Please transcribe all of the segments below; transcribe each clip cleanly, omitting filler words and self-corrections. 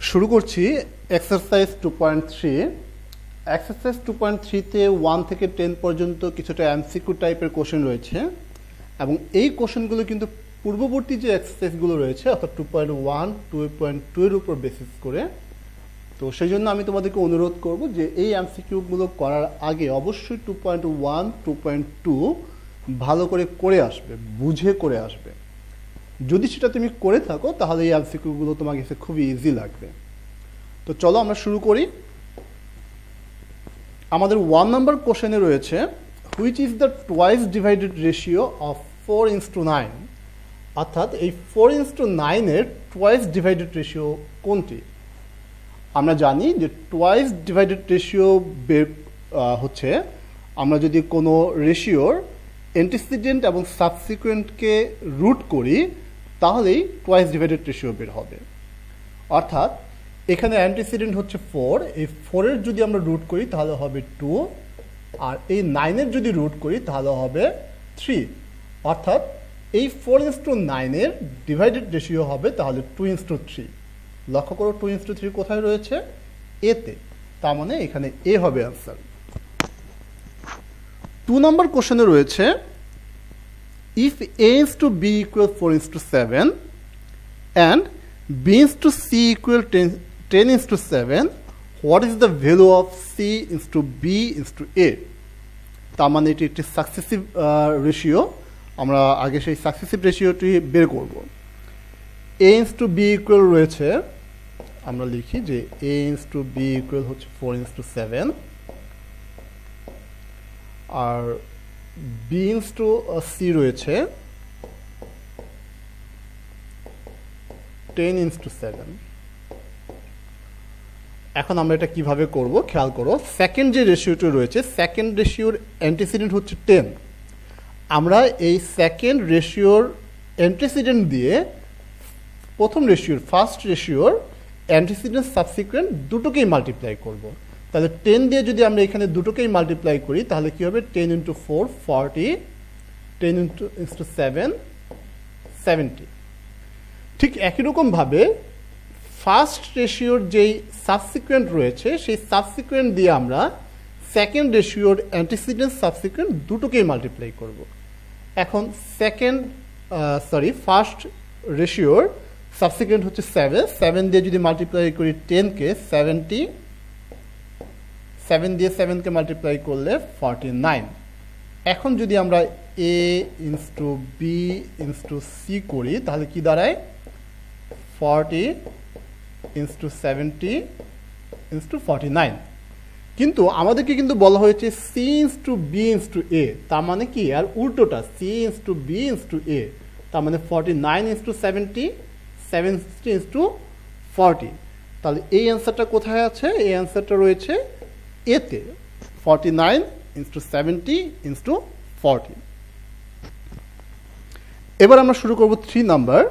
শুরু করছি exercise 2.3। Exercise 2.3-তে 1 থেকে 10 পর্যন্ত কিছুটা এমসিকিউ টাইপের কোশ্চেন রয়েছে এবং এই কোশ্চেনগুলো কিন্তু পূর্ববর্তী যে এক্সারসাইজগুলো রয়েছে অর্থাৎ 2.1, 2.2 এর উপর বেসিস করে। তো সেই জন্য আমি তোমাদেরকে অনুরোধ করব যে এই এমসিকিউগুলো করার আগে অবশ্যই 2.1, 2.2 ভালো করে আসবে, বুঝে করে আসবে। যদি সেটা তুমি করে থাকো তাহলে এই এমসিকিউগুলো তোমার কাছে খুবই ইজি লাগবে। তো চলো আমরা শুরু করি। আমাদের 1 নাম্বার কোশ্চেনে রয়েছে which is the twice divided ratio of 4:9। অর্থাৎ এই 4:9 এর টুয়াইস ডিভাইডেড রেশিও কোনটি? আমরা জানি যে টুয়াইস ডিভাইডেড রেশিও হচ্ছে আমরা যদি কোনো রেশিওর অ্যান্টিসিডেন্ট এবং সাবসিকুয়েন্টকে রুট করি তাহলেই টুয়াইস ডিভাইডেড রেশিও বের হবে। অর্থাৎ এখানে অ্যান্টিসিডেন্ট হচ্ছে 4, এই 4-এর যদি আমরা রুট করি তাহলে হবে 2, আর এই 9-এর যদি রুট করি তাহলে হবে 3। অর্থাৎ এই 4:9-এর ডিভাইডেড রেশিও হবে তাহলে 2:3। লক্ষ্য করো 2:3 কোথায় রয়েছে? এতে। তার মানে এখানে এ হবে অ্যান্সার। 2 নম্বর কোশ্চেনে রয়েছে if a is to b equal 4:7 and b is to c equal 10:7, what is the value of c is to b is to a? তার মানে এটি একটি সাকসেসিভ রেশিও। আমরা আগে সেই সাকসেসিভ রেশিওটি বের করব। a is to b equal রয়েছে, আমরা লিখি যে a is to b equal হচ্ছে 4:7 আর b is to c রয়েছে 10:7। এখন আমরা এটা কিভাবে করব খেয়াল করো। সেকেন্ড যে রেশিওটি রয়েছে, সেকেন্ড রেশিওর অ্যান্টিসিডেন্ট হচ্ছে 10। আমরা এই সেকেন্ড রেশিওর অ্যান্টিসিডেন্ট দিয়ে প্রথম রেশিওর ফার্স্ট রেশিওর অ্যান্টিসিডেন্ট সাবসিকুয়েন্ট দুটোকেই মাল্টিপ্লাই করব। তাহলে 10 দিয়ে যদি আমরা এখানে দুটোকেই মাল্টিপ্লাই করি তাহলে কি হবে? 10 × 4 40, 10 × 7 70। ঠিক একই রকমভাবে ফার্স্ট রেশিওর যেই সাবসিকুয়েন্ট রয়েছে সেই সাবসিকুয়েন্ট দিয়ে আমরা সেকেন্ড রেশিওর অ্যান্টিসিডেন্ট সাবসিকুয়েন্ট দুটোকেই মাল্টিপ্লাই করব। এখন ফার্স্ট রেশিওর সাবসিকুয়েন্ট হচ্ছে 7 দিয়ে যদি মাল্টিপ্লাই করি 10-কে 70, 7 দিয়ে 7-কে মাল্টিপ্লাই করলে 49। এখন যদি আমরা a into b into c করি তাহলে কি দাঁড়ায়? 40 ইনটু 70 ইনটু 49। কিন্তু আমাদেরকে কিন্তু বলা হয়েছে c into b into a, তার মানে কি আর উল্টোটা c into b into a, তার মানে 49 ইনটু 70, 70 ইনটু 40। তাহলে এই অ্যান্সারটা কোথায় আছে? এই অ্যান্সারটা রয়েছে এতে, 49 ইনটু 70 ইনটু 40। এবার আমরা শুরু করব 3 নাম্বার।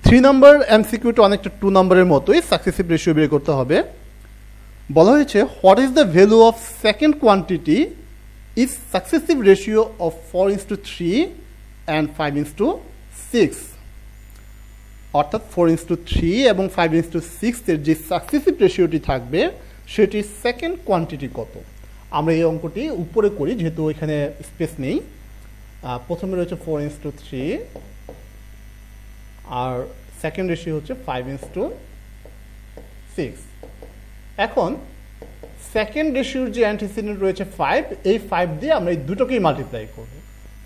3 নাম্বার এমসিকিউটা অনেকটা 2 নাম্বারের মতোই, সাকসেসিভ রেশিও বের করতে হবে। বলা হয়েছে what is the value of second quantity is successive ratio of 4:3 and 5:6। অর্থাৎ 4:3 এবং 5:6 এর যে সাকসেসিভ রেশিওটি থাকবে সেটির সেকেন্ড কোয়ান্টিটি কত? আমরা এই অঙ্কটি উপরে করি যেহেতু এখানে স্পেস নেই। প্রথমে রয়েছে 4:3 আর সেকেন্ড রেশিও হচ্ছে 5:6। এখন সেকেন্ড রেশিওর যে অ্যান্টিসিডেন্ট রয়েছে 5, এই 5 দিয়ে আমরা এই দুটোকেই মাল্টিপ্লাই করব।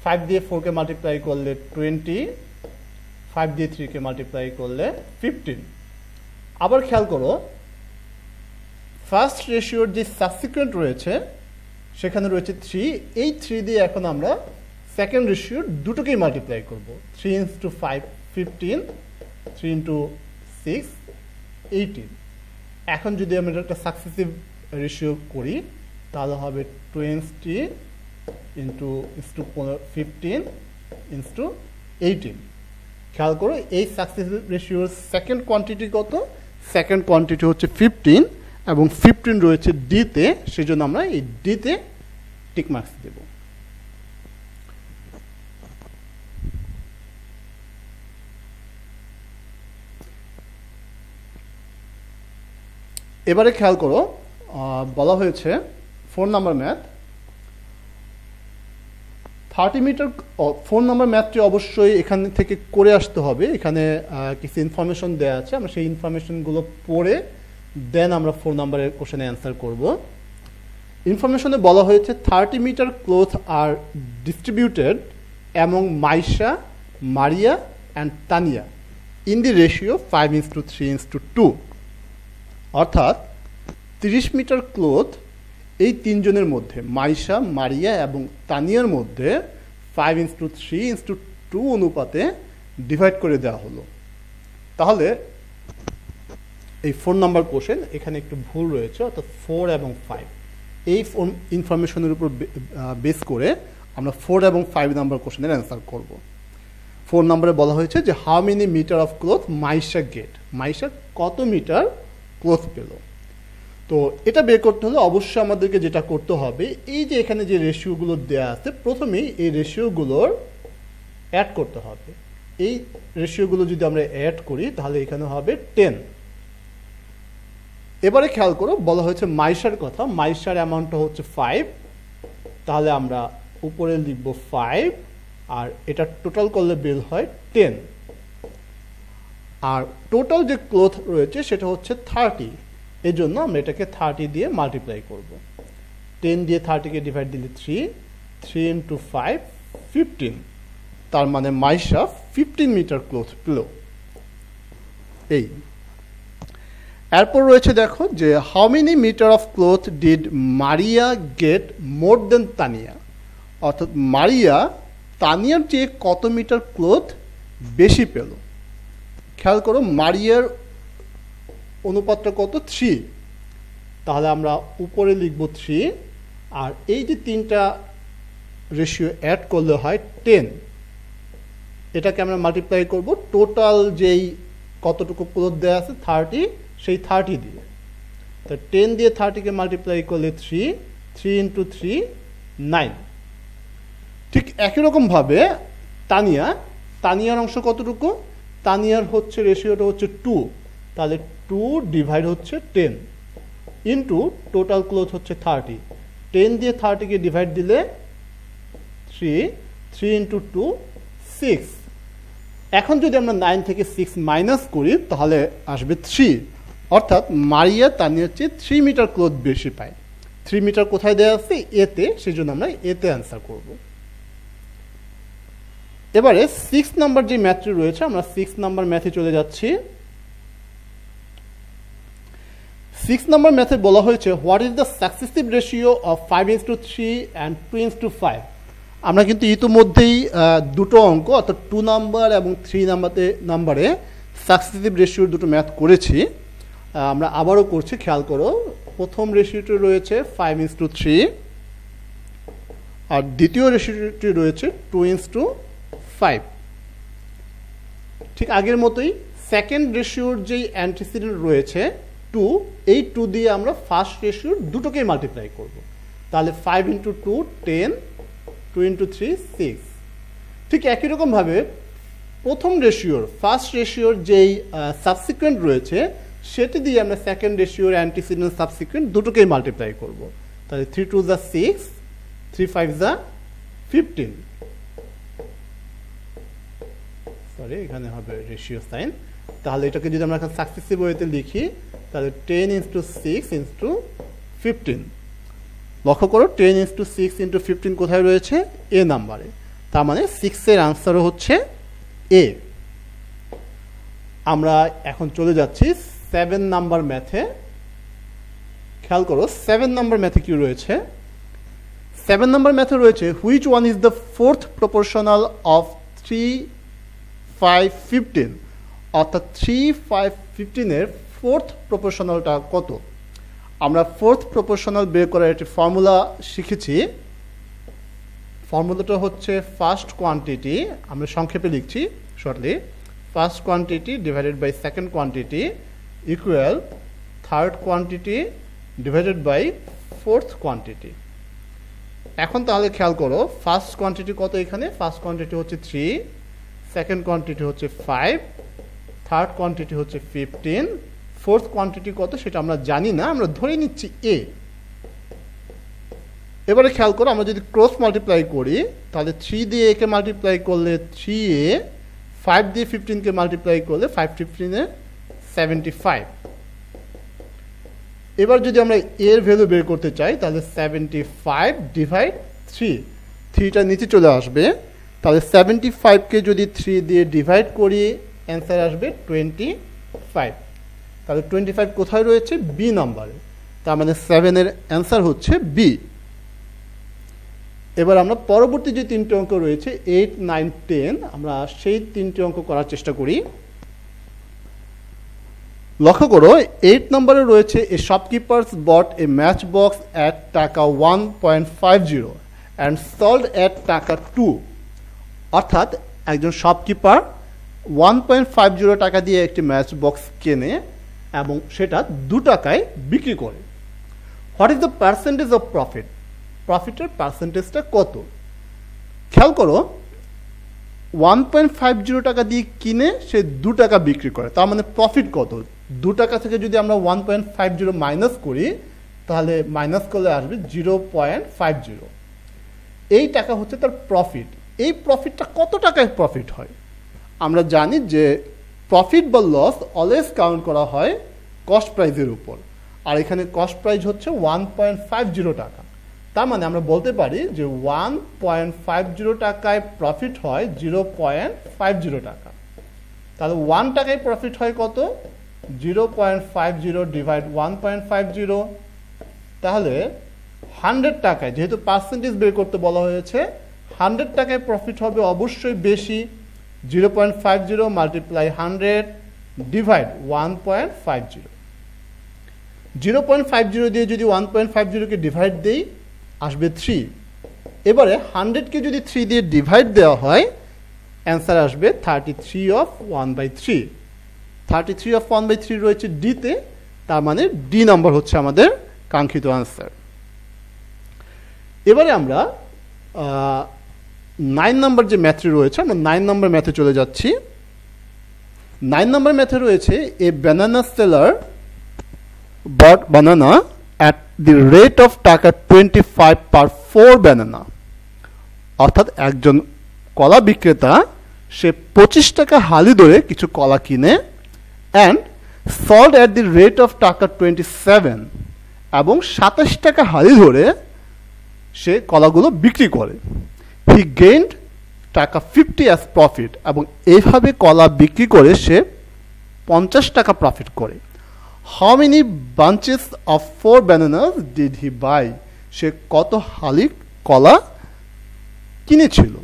5 দিয়ে 4-কে মাল্টিপ্লাই করলে 20, 5 দিয়ে 3-কে মাল্টিপ্লাই করলে 15। আবার খেয়াল করো ফার্স্ট রেশিওর যে সাবসিকুয়েন্ট রয়েছে সেখানে রয়েছে 3, এই 3 দিয়ে এখন আমরা সেকেন্ড রেশিওর দুটোকেই মাল্টিপ্লাই করব। 3 × 5 15, 3 × 6 18। এখন যদি আমরা একটা সাকসেসিভ রেশিও করি তাহলে হবে 20 × 15 × 18। খেয়াল করো এই সাকসেসিভ রেশিওর সেকেন্ড কোয়ান্টিটি কত? সেকেন্ড কোয়ান্টিটি হচ্ছে 15 এবং 15 রয়েছে ডিতে, সেজন্য আমরা এই ডিতে টিক মার্কস দেব। এবারে খেয়াল করো, বলা হয়েছে 4 নাম্বার ম্যাথ 30 মিটার। 4 নাম্বার ম্যাথটি অবশ্যই এখান থেকে করে আসতে হবে। এখানে কিছু ইনফরমেশন দেওয়া আছে, আমরা সেই ইনফরমেশনগুলো পড়ে দেন আমরা 4 নাম্বারের কোশ্চেনে অ্যান্সার করব। ইনফরমেশনে বলা হয়েছে 30 মিটার ক্লথ আর distributed among Maisha, Maria and Tania in the ratio 5:3:2। অর্থাৎ 30 মিটার ক্লথ এই তিনজনের মধ্যে, মাইশা, মারিয়া এবং তানিয়ার মধ্যে 5:3:2 অনুপাতে ডিভাইড করে দেওয়া হলো। তাহলে এই 4 নাম্বার কোশ্চেন এখানে একটু ভুল রয়েছে, অর্থাৎ 4 এবং 5 এই ইনফরমেশনের উপর বেস করে আমরা 4 এবং 5 নাম্বার কোশ্চেনের অ্যান্সার করব। 4 নম্বরে বলা হয়েছে যে how many metre of cloth Maisha get, Maisha কত মিটার ক্লথ পেল। তো এটা বের করতে হলে অবশ্যই আমাদেরকে যেটা করতে হবে, এই যে এখানে যে রেশিওগুলো দেওয়া আছে, প্রথমেই এই রেশিওগুলোর অ্যাড করতে হবে। এই রেশিওগুলো যদি আমরা অ্যাড করি তাহলে এখানে হবে 10। এবারে খেয়াল করো, বলা হয়েছে মাইশার কথা, মাইশার অ্যামাউন্টটা হচ্ছে 5, তাহলে আমরা উপরে লিখব 5 আর এটা টোটাল করলে বের হয় 10। আর টোটাল যে ক্লথ রয়েছে সেটা হচ্ছে 30, এই জন্য আমরা এটাকে 30 দিয়ে মাল্টিপ্লাই করব। 10 দিয়ে 30কে ডিভাইড দিলে 3, 3 × 5 15, তার মানে মাইশা 15 মিটার ক্লথ পেল। এই এরপর রয়েছে দেখো যে how many metre of cloth did Maria get more than Tania, অর্থাৎ মারিয়া তানিয়ার চেয়ে কত মিটার ক্লথ বেশি পেল। খেয়াল করো, মারিয়ার অনুপাতটা কত, 3, তাহলে আমরা উপরে লিখব 3 আর এই যে তিনটা রেশিও অ্যাড করলে হয় 10। এটাকে আমরা মাল্টিপ্লাই করব টোটাল যেই কতটুকু ক্লথ দেওয়া আছে 30, সেই 30 দিয়ে। তো 10 দিয়ে 30কে মাল্টিপ্লাই করলে 3, 3 × 3 9। ঠিক একই রকমভাবে তানিয়ার অংশ কতটুকু, তানিয়ার হচ্ছে রেশিওটা হচ্ছে 2, তাহলে 2 ডিভাইড হচ্ছে 10 ইন্টু টোটাল ক্লথ হচ্ছে 30। 10 দিয়ে 30কে ডিভাইড দিলে 3, 3 × 2 6। এখন যদি আমরা 9 থেকে 6 মাইনাস করি তাহলে আসবে 3, অর্থাৎ মারিয়া তানিয়ার চেয়ে 3 মিটার ক্লথ বেশি পায়। 3 মিটার কোথায় দেওয়া আছে, এতে, সেই জন্য আমরা এতে অ্যান্সার করব। এবারে 6 নাম্বার যে ম্যাথটি রয়েছে, আমরা 6 নাম্বার ম্যাথে চলে যাচ্ছি। 6 নাম্বার ম্যাথে বলা হয়েছে what is the successive ratio of 5:3 and 2:5। আমরা কিন্তু ইতিমধ্যেই দুটো অঙ্ক, অর্থাৎ 2 নাম্বার এবং 3 নাম্বারে সাকসেসিভ রেশিওর দুটো ম্যাথ করেছি। আমরা আবারও করছি, খেয়াল করো। প্রথম রেশিওটি রয়েছে 5:3 আর দ্বিতীয় রেশিওটি রয়েছে 2:5। ঠিক আগের মতোই সেকেন্ড রেশিওর যেই অ্যান্টিসিডেন্ট রয়েছে 2, এই 2 দিয়ে আমরা ফার্স্ট রেশিওর দুটোকেই মাল্টিপ্লাই করব। তাহলে 5 × 2 10, 2 × 3 6। ঠিক একই রকমভাবে প্রথম রেশিওর, ফার্স্ট রেশিওর যেই সাবসিকুয়েন্ট রয়েছে সেটি দিয়ে আমরা সেকেন্ড রেশিওর অ্যান্টিসিডেন্ট সাবসিকুয়েন্ট দুটোকেই মাল্টিপ্লাই করব। তাহলে 3 × 2 = 6, 3 × 5 = 15। সরি, এখানে হবে রেশিও সাইন। তাহলে এটাকে যদি আমরা এখন সাকসেসিভ ওয়েতে লিখি তাহলে 10 × 6 × 15। লক্ষ্য করো 10 × 6 × 15 কোথায় রয়েছে, এ নাম্বারে। তার মানে 6 এর আনসারও হচ্ছে এ। আমরা এখন চলে যাচ্ছি 7 নাম্বার ম্যাথে। খেয়াল করো 7 নাম্বার ম্যাথে কি রয়েছে। 7 নাম্বার ম্যাথে রয়েছে which one is the fourth proportional of 3, 5, 15। অর্থাৎ 3, 5, 15 এর ফোর্থ প্রপোর্শনালটা কত। আমরা ফোর্থ প্রপোর্শনাল বের করার একটি ফর্মুলা শিখেছি। ফর্মুলাটা হচ্ছে ফার্স্ট কোয়ান্টিটি, আমরা সংক্ষেপে লিখছি shortly, first quantity divided by second quantity equal third quantity divided by fourth quantity. এখন তাহলে খেয়াল করো ফার্স্ট কোয়ান্টিটি কত, এখানে ফার্স্ট কোয়ান্টিটি হচ্ছে 3, সেকেন্ড কোয়ান্টিটি হচ্ছে 5, থার্ড কোয়ান্টিটি হচ্ছে 15, ফোর্থ কোয়ান্টিটি কত সেটা আমরা জানি না, আমরা ধরে নিচ্ছি এ। এবারে খেয়াল করো, আমরা যদি ক্রস মাল্টিপ্লাই করি তাহলে 3 দিয়ে এ কে মাল্টিপ্লাই করলে 3a, 5 দিয়ে 15 কে মাল্টিপ্লাই করলে 5 15 75। এবার যদি আমরা এর ভ্যালু বের করতে চাই তাহলে 75 ডিভাইড 3, 3টা নিচে চলে আসবে, তাহলে 75কে যদি 3 দিয়ে ডিভাইড করি অ্যান্সার আসবে 25। তাহলে 25 কোথায় রয়েছে? বি নাম্বারে, তার মানে 7 এর অ্যান্সার হচ্ছে বি। এবার আমরা পরবর্তী যে 3টে অঙ্ক রয়েছে 8, 9, 10, আমরা সেই 3টে অঙ্ক করার চেষ্টা করি। লক্ষ্য করো 8 নম্বরে রয়েছে a shopkeepers bought a match box at টাকা 1.50 অ্যান্ড সল্ড অ্যাট টাকা 2। অর্থাৎ একজন শপকিপার 1.50 টাকা দিয়ে একটি ম্যাচ বক্স কেনে এবং সেটা 2 টাকায় বিক্রি করে। What is the percentage of profit? প্রফিটের পার্সেন্টেজটা কত? খেয়াল করো 1.50 টাকা দিয়ে কিনে সে 2 টাকা বিক্রি করে, তার মানে প্রফিট কত? 2 টাকা থেকে যদি আমরা 1.50 মাইনাস করি তাহলে মাইনাস করলে আসবে 0.50। এই টাকা হচ্ছে তার প্রফিট। এই প্রফিটটা কত টাকায় প্রফিট হয়? আমরা জানি যে প্রফিট বা লস অলওয়েজ কাউন্ট করা হয় কস্ট প্রাইজের উপর, আর এখানে কস্ট প্রাইস হচ্ছে 1.50 টাকা। তার মানে আমরা বলতে পারি যে 1.50 টাকায় প্রফিট হয় 0.50 টাকা। তাহলে 1 টাকায় প্রফিট হয় কত? 0.50 ডিভাইড 1.50। তাহলে 100 টাকায়, যেহেতু পার্সেন্টেজ বের করতে বলা হয়েছে, 100 টাকায় প্রফিট হবে অবশ্যই বেশি। 0.50 মাল্টিপ্লাই 100 ডিভাইড 1.50। 0.50 দিয়ে যদি 1.50কে ডিভাইড দেই আসবে 3। এবারে 100কে যদি 3 দিয়ে ডিভাইড দেওয়া হয় অ্যান্সার আসবে 33 অফ 1/3। 33 অফ 1/3 রয়েছে ডিতে, তার মানে ডি নাম্বার হচ্ছে আমাদের কাঙ্ক্ষিত আনসার। এবারে আমরা 9 নাম্বার যে ম্যাথটি রয়েছে, আমরা 9 নাম্বার ম্যাথে চলে যাচ্ছি। 9 নাম্বার ম্যাথে রয়েছে a banana seller bought banana at the rate of টাকা 25 per 4 banana। অর্থাৎ একজন কলা বিক্রেতা সে 25 টাকা হালি ধরে কিছু কলা কিনে and sold at the rate of টাকা 27, এবং 27 টাকা হালি ধরে সে কলাগুলো বিক্রি করে। he gained টাকা 50 as profit, এবং এইভাবে কলা বিক্রি করে সে 50 টাকা প্রফিট করে। How many bunches of 4 bananas did he buy? সে কত হালি কলা কিনেছিল?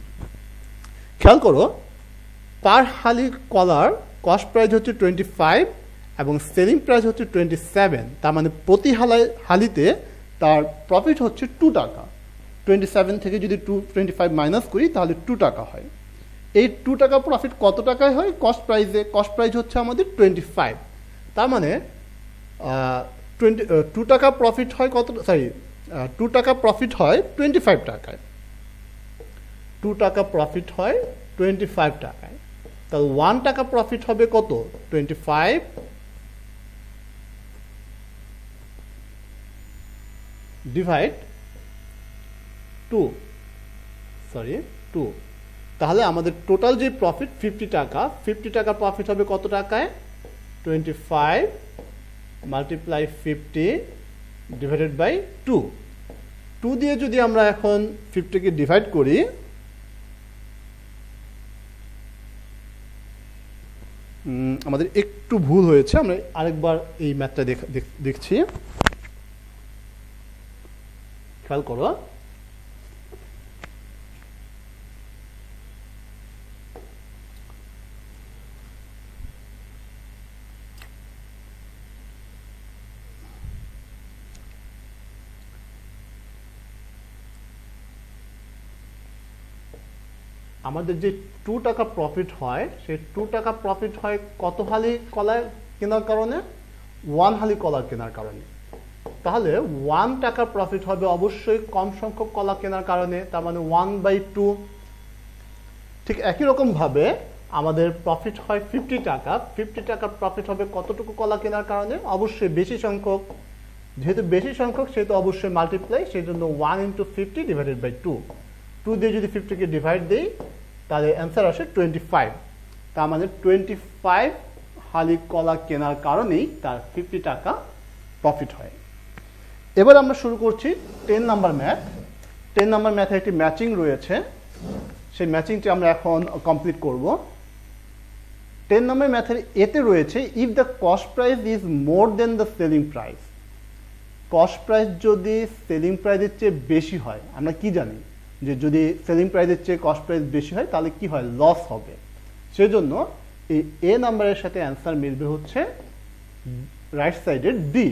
খেয়াল করো পার হালি কলার কস্ট প্রাইস হচ্ছে 25 এবং সেলিং প্রাইস হচ্ছে 27, তার মানে প্রতি হালিতে তার প্রফিট হচ্ছে 2 টাকা। 27 থেকে যদি 25 মাইনাস করি তাহলে 2 টাকা হয়। এই 2 টাকা প্রফিট কত টাকায় হয়? কস্ট প্রাইসে। কস্ট প্রাইস হচ্ছে আমাদের 25, তার মানে 2 টাকা প্রফিট হয় কত? 2 টাকা প্রফিট হয় 25 টাকায়। 2 টাকা প্রফিট হয় 25 টাকায়। তাহলে 1 টাকা প্রফিট হবে কত? 25 ডিভাইড 2। তাহলে আমাদের টোটাল যে প্রফিট 50 টাকা, 50 টাকা প্রফিট হবে কত টাকায়? 25 মাল্টিপ্লাই 50 ডিভাইডেড বাই 2। 2 দিয়ে যদি আমরা এখন 50কে ডিভাইড করি আমাদের একটু ভুল হয়েছে, আমরা আরেকবার এই ম্যাথটা দেখছি। খেয়াল করো আমাদের যে 2 টাকা প্রফিট হয়, সেই 2 টাকা প্রফিট হয় কত হালি কলা কেনার কারণে? 1 হালি কলা কেনার কারণে। তাহলে 1 টাকা প্রফিট হবে অবশ্যই কম সংখ্যক কলা কেনার কারণে, তার মানে 1/2। ঠিক একই রকম ভাবে আমাদের প্রফিট হয় 50 টাকা। 50 টাকার প্রফিট হবে কতটুকু কলা কেনার কারণে? অবশ্যই বেশি সংখ্যক, যেহেতু বেশি সংখ্যক সেহেতু অবশ্যই মাল্টিপ্লাই, সেই জন্য 1 × 50 ডিভাইডেড বাই 2। 2 দিয়ে যদি 50-কে ডিভাইড দিই তাহলে অ্যান্সার আসে 25। তা আমাদের 25 হালি কলা কেনার কারণেই তার 50 টাকা প্রফিট হয়। এবার আমরা শুরু করছি 10 নাম্বার ম্যাথ। 10 নাম্বার ম্যাথে একটি ম্যাচিং রয়েছে, সেই ম্যাচিংটি আমরা এখন কমপ্লিট করব। 10 নাম্বার ম্যাথের এতে রয়েছে if the cost price is more than the selling price. Cost price যদি সেলিং প্রাইসের চেয়ে বেশি হয়, আমরা কি জানি যে যদি সেলিং প্রাইসের চেয়ে কস্ট প্রাইস বেশি হয় তাহলে কি হয়? লস হবে। সেজন্য এই এ নাম্বারের সাথে অ্যান্সার মিলবে হচ্ছে রাইট সাইডের ডি।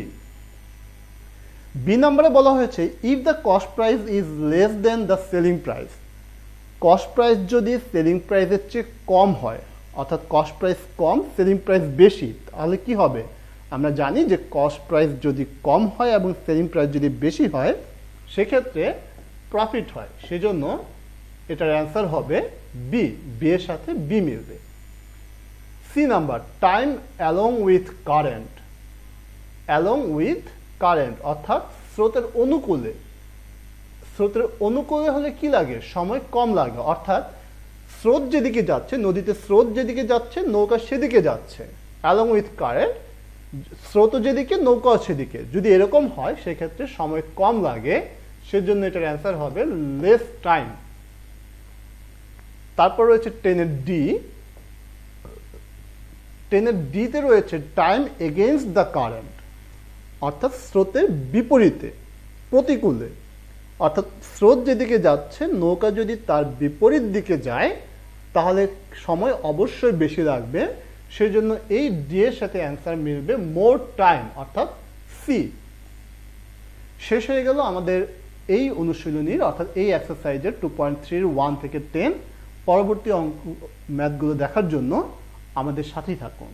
বি নাম্বারে বলা হয়েছে if the cost price is less than the selling price. Cost price যদি সেলিং প্রাইসের চেয়ে কম হয়, অর্থাৎ কস্ট প্রাইস কম সেলিং প্রাইস বেশি, তাহলে কি হবে? আমরা জানি যে কস্ট প্রাইস যদি কম হয় এবং সেলিং প্রাইস যদি বেশি হয় সেক্ষেত্রে প্রফিট হয়। সেজন্য এটার অ্যান্সার হবে বি। বি এর সাথে বি মিলবে। C number time along with current. Along with current অর্থাৎ স্রোতের অনুকূলে। স্রোতের অনুকূলে হলে কি লাগে? সময় কম লাগে, অর্থাৎ স্রোত যেদিকে যাচ্ছে, নদীতে স্রোত যেদিকে যাচ্ছে নৌকা সেদিকে যাচ্ছে। অ্যালং উইথ কারেন্ট, স্রোত যেদিকে নৌকাও সেদিকে। যদি এরকম হয় সেক্ষেত্রে সময় কম লাগে, সেজন্য এটার অ্যান্সার হবে লেস টাইম। তারপর রয়েছে 10-এর ডি। 10-এর ডিতে রয়েছে টাইম এগেইনস্ট দ্য কারেন্ট, অর্থাৎ স্রোতের বিপরীতে, প্রতিকূলে। অর্থাৎ স্রোত যেদিকে যাচ্ছে নৌকা যদি তার বিপরীত দিকে যায় তাহলে সময় অবশ্যই বেশি লাগবে। সেজন্য এই ডি এর সাথে অ্যান্সার মিলবে মোর টাইম, অর্থাৎ সি। শেষ হয়ে গেল আমাদের এই অনুশীলনীর, অর্থাৎ এই এক্সারসাইজের 2.3 1 থেকে 10। পরবর্তী ম্যাথগুলো দেখার জন্য আমাদের সাথেই থাকুন।